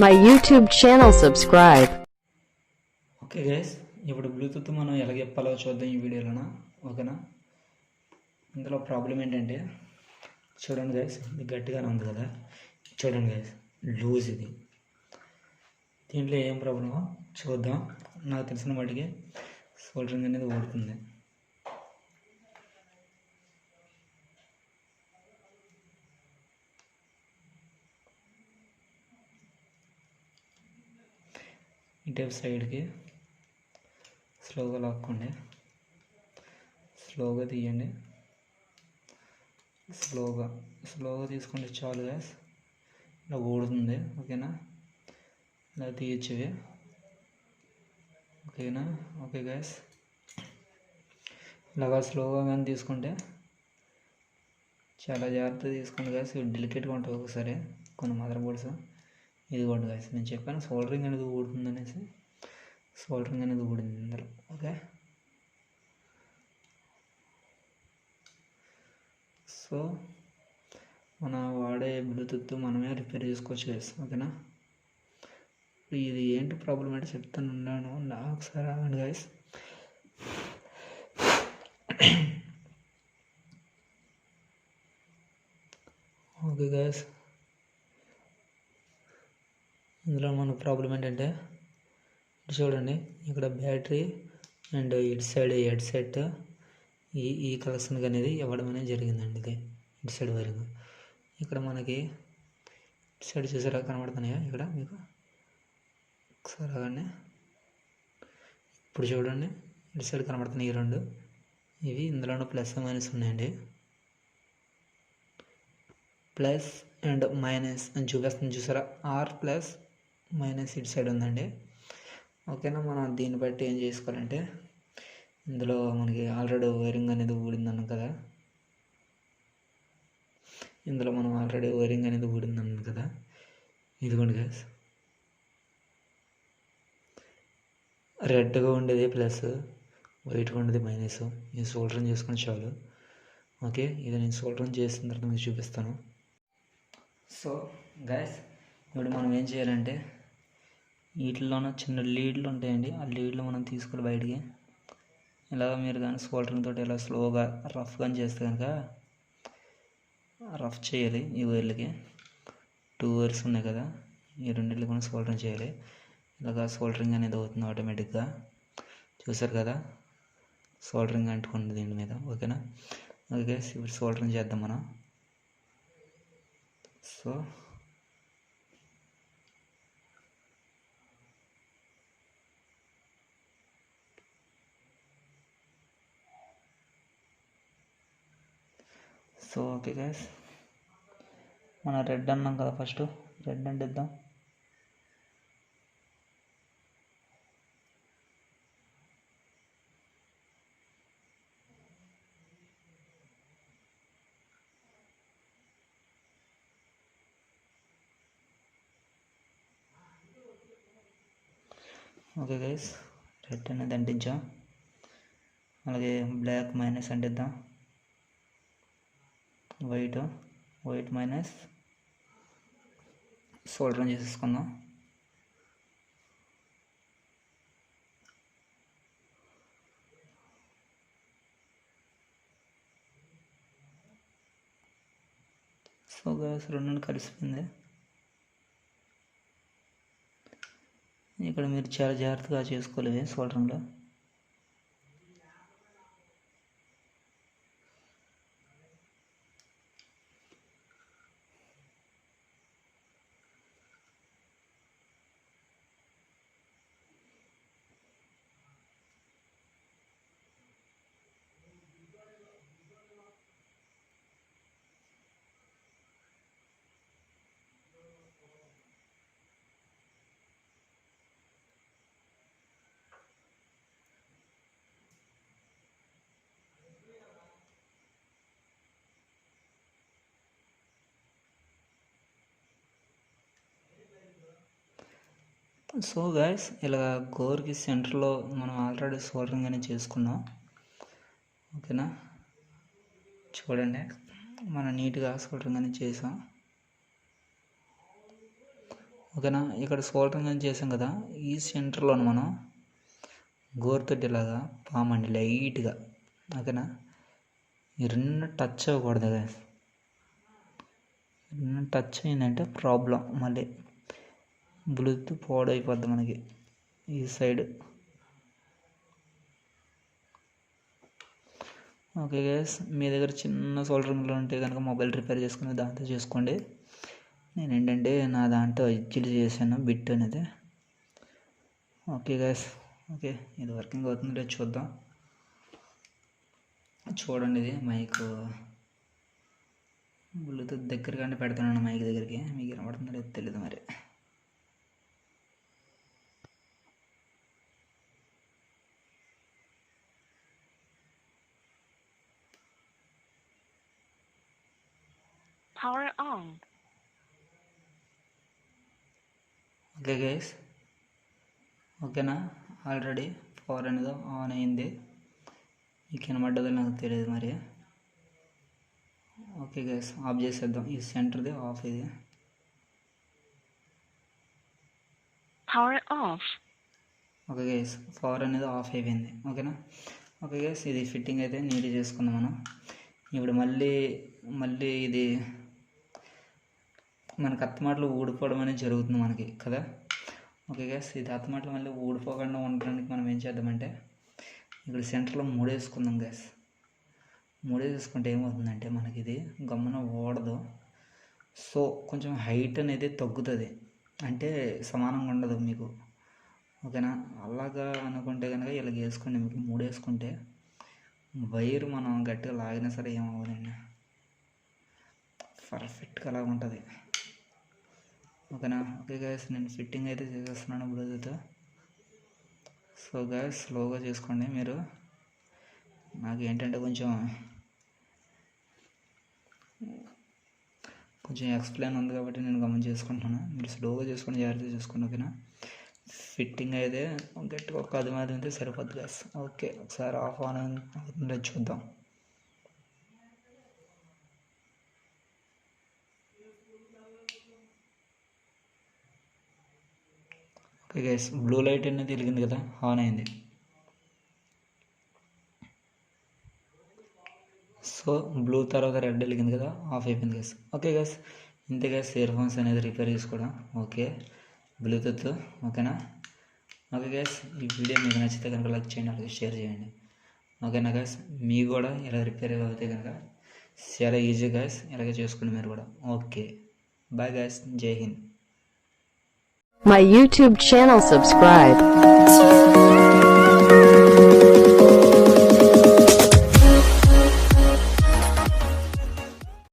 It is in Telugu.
my YouTube channel, subscribe. Okay guys, ఇప్పుడు బ్లూటూత్ మనం ఎలా చెప్పాలో చూద్దాం ఈ వీడియోలోన. ఓకేనా, ఇందులో ప్రాబ్లం ఏంటంటే చూడండి గైస్, ఇది గట్టిగానే ఉంది కదా, చూడండి గైస్ లూజ్ ఇది. దీంట్లో ఏం ప్రాబ్లమో చూద్దాం. నాకు తెలిసిన వాటికి సోల్డరింగ్ అనేది ఊడుతుంది. ఇటే సైడ్కి స్లోగా లాక్కోండి, స్లోగా తీయండి, స్లోగా తీసుకుంటే చాలు గ్యాస్. ఇలా ఊడుతుంది. ఓకేనా, ఇలా తీయచ్చువి. ఓకేనా, ఓకే గ్యాస్, ఇలాగా స్లోగా కానీ తీసుకుంటే చాలా జాగ్రత్తగా తీసుకోండి గ్యాస్. ఇవి డెలికేట్గా ఉంటుంది ఒకసారి కొన్ని మదర్ బోర్డ్స్. ఇది కూడా గ్యాస్, నేను చెప్పాను సోల్డరింగ్ అనేది ఊడుతుంది అనేసి. సోల్డరింగ్ అనేది ఊడింది ఇందులో. ఓకే, సో మన వాడే బ్లూటూత్ మనమే రిపేర్ చేసుకోవచ్చు గైస్. ఓకేనా, ఇది ఏంటి ప్రాబ్లం అంటే చెప్తాను ఉన్నాను, ఒకసారి ఆగండి గైస్. ఓకే గైస్, ఇందులో మన ప్రాబ్లం ఏంటంటే చూడండి, ఇక్కడ బ్యాటరీ అండ్ ఇటు సైడ్ హెడ్ సెట్ ఈ కలెక్షన్కి అనేది ఇవ్వడం అనేది జరిగిందండి. ఇది ఇటు సైడ్ వైరింగ్. ఇక్కడ మనకి ఇటు సైడ్ చూసారా కనబడుతున్నాయా ఇక్కడ మీకు? ఒకసారి ఆగండి, ఇప్పుడు చూడండి ఇటు సైడ్ కనబడుతున్నాయి ఈ రెండు. ఇవి ఇందులోనూ ప్లస్ మైనస్ ఉన్నాయండి. ప్లస్ అండ్ మైనస్ అని చూపిస్తుంది చూసారా, ఆర్ ప్లస్ మైనస్ ఇటు సైడ్ ఉందండి. ఓకేనా, మనం దీన్ని బట్టి ఏం చేసుకోవాలంటే, ఇందులో మనకి ఆల్రెడీ వైరింగ్ అనేది ఊడిందన్నాం కదా, ఇందులో మనం ఆల్రెడీ వైరింగ్ అనేది ఊడిందన్నాం కదా. ఇదిగోండి గ్యాస్, రెడ్గా ఉండేది ప్లస్, వైట్గా ఉండేది మైనస్. ఇది సోల్డరింగ్ చేసుకొని చాలు. ఓకే, ఇది నేను సోల్డరింగ్ చేసిన తర్వాత మీకు చూపిస్తాను. సో గ్యాస్, ఇప్పుడు మనం ఏం చేయాలంటే, వీటిలోనూ చిన్న లీడ్లు ఉంటాయండి, ఆ లీడ్లు మనం తీసుకోవాలి బయటికి. ఇలాగ మీరు కానీ సోల్డరింగ్ తోటి ఇలా స్లోగా రఫ్ కానీ చేస్తే కనుక రఫ్ చేయాలి. ఈ వైర్లకి 2 వైర్స్ ఉన్నాయి కదా, ఈ రెండింటికి కూడా సోల్డరింగ్ చేయాలి. ఇలాగా సోల్డరింగ్ అనేది అవుతుంది ఆటోమేటిక్గా. చూసారు కదా, సోల్డరింగ్ అంటుకుంది దీని మీద. ఓకేనా, ఓకే, ఇప్పుడు సోల్డరింగ్ చేద్దాం మనం. సో ఓకే గైస్, మన రెడ్ అన్నాం కదా, ఫస్ట్ రెడ్ అంటిద్దాం. ఓకే గైస్, రెడ్ అనేది అంటించాం. అలాగే బ్లాక్ మైనస్ అంటిద్దాం. వైట్ మైనస్ సోల్డరింగ్ చేసేసుకుందాం. సో గ్యాస్ రెండు కలిసిపోయింది. ఇక్కడ మీరు చాలా జాగ్రత్తగా చేసుకోలేదు సోల్డరింగ్లో. సో గైస్, ఇలా గోర్కి సెంటర్లో మనం ఆల్రెడీ సోల్డరింగ్ అనేది చేసుకున్నాం. ఓకేనా, చూడండి మనం నీట్గా సోల్డరింగ్ అనేది చేసాం. ఓకేనా. ఇక్కడ సోల్డరింగ్ అని చేసాం కదా, ఈ సెంటర్లో మనం గోరుతోటి ఇలాగా పామండి లైట్గా. ఓకేనా, ఈ రెండు టచ్ అవ్వకూడదు గైస్. రెండు టచ్ అయిందంటే ప్రాబ్లం, మళ్ళీ బ్లూటూత్ పాడైపోద్ది మనకి ఈ సైడ్. ఓకే గైస్, మీ దగ్గర చిన్న సోల్డరింగ్లో ఉంటే కనుక మొబైల్ రిపేర్ చేసుకుని దాంతో చేసుకోండి. నేను ఏంటంటే నా దాంట్లో ఇచ్చిలు చేశాను బిట్ అనేది. ఓకే గైస్, ఓకే, ఇది వర్కింగ్ అవుతుందో చూద్దాం. చూడండి, ఇది మైక్ బ్లూటూత్ దగ్గరగానే పెడుతున్నాను మైక్ దగ్గరికి. మీకు వినపడుతుందో లేదో తెలియదు మరి. Power on. ఓకే గైస్, ఓకేనా, ఆల్రెడీ పవర్ అనేది ఆన్ అయింది. మీకు వినపడ్డదో నాకు తెలియదు మరి. ఓకే గైస్, ఆఫ్ చేసేద్దాం. ఈ సెంటర్ది ఆఫ్, ఇది Power off. Okay guys, power అనేది ఆఫ్ అయిపోయింది. ఓకేనా. ఓకే గైస్, ఇది ఫిట్టింగ్ అయితే నీట్గా చేసుకుందాం మనం. ఇప్పుడు మళ్ళీ ఇది మనకు అత్తమాటలు ఊడిపోవడం అనేది జరుగుతుంది మనకి కదా. ఓకే గైస్, ఇది అత్తమాటలు మళ్ళీ ఊడిపోకుండా ఉండడానికి మనం ఏం చేద్దామంటే ఇక్కడ సెంటర్లో మూడేసుకుందాం గైస్. మూడేసుకుంటే ఏమవుతుందంటే మనకి ఇది గమ్మున ఓడదు. సో కొంచెం హైట్ అనేది తగ్గుతుంది, అంటే సమానంగా ఉండదు మీకు. ఓకేనా, అలాగా అనుకుంటే కనుక ఇలాగ వేసుకోండి. మీకు మూడేసుకుంటే వైర్ మనం గట్టిగా లాగినా సరే ఏమవ్వదండి, పర్ఫెక్ట్గా అలా ఉంటుంది. ఓకేనా. ఓకే గైస్, నేను ఫిట్టింగ్ అయితే చేసేస్తున్నాను బ్లూటూత్. సో గైస్, స్లోగా చేసుకోండి మీరు. నాకు ఏంటంటే కొంచెం ఎక్స్ప్లెయిన్ ఉంది కాబట్టి నేను గమనం చేసుకుంటున్నాను. మీరు స్లోగా చేసుకొని జాగ్రత్తగా చేసుకోండి. ఓకేనా. ఫిట్టింగ్ అయితే గట్టిగా ఒక 10 మాది ఉంటే సరిపోద్ది గైస్. ఓకే, ఒకసారి ఆఫ్ ఆన్ అవుతుందో చూద్దాం. ఓకే గైస్, బ్లూ లైట్ అనేది వెలిగింది కదా, ఆన్ అయింది. సో బ్లూ తర్వాత రెడ్ వెలిగింది కదా, ఆఫ్ అయిపోయింది గైస్. ఓకే గైస్, ఇంతే గైస్, ఇయర్ ఫోన్స్ అనేది రిపేర్ చేసుకోవడం. Okay, Bluetooth. ఓకేనా. ఓకే గైస్, ఈ వీడియో మీకు నచ్చితే కనుక లైక్ చేయండి, అలాగే షేర్ చేయండి. ఓకేనా గైస్, మీకు కూడా ఇలా రిపేర్ అవుతాయి కనుక చాలా ఈజీ గైస్, ఇలాగే చేసుకోండి మీరు కూడా. ఓకే, బాయ్ గైస్, జై Hind. My YouTube channel subscribe.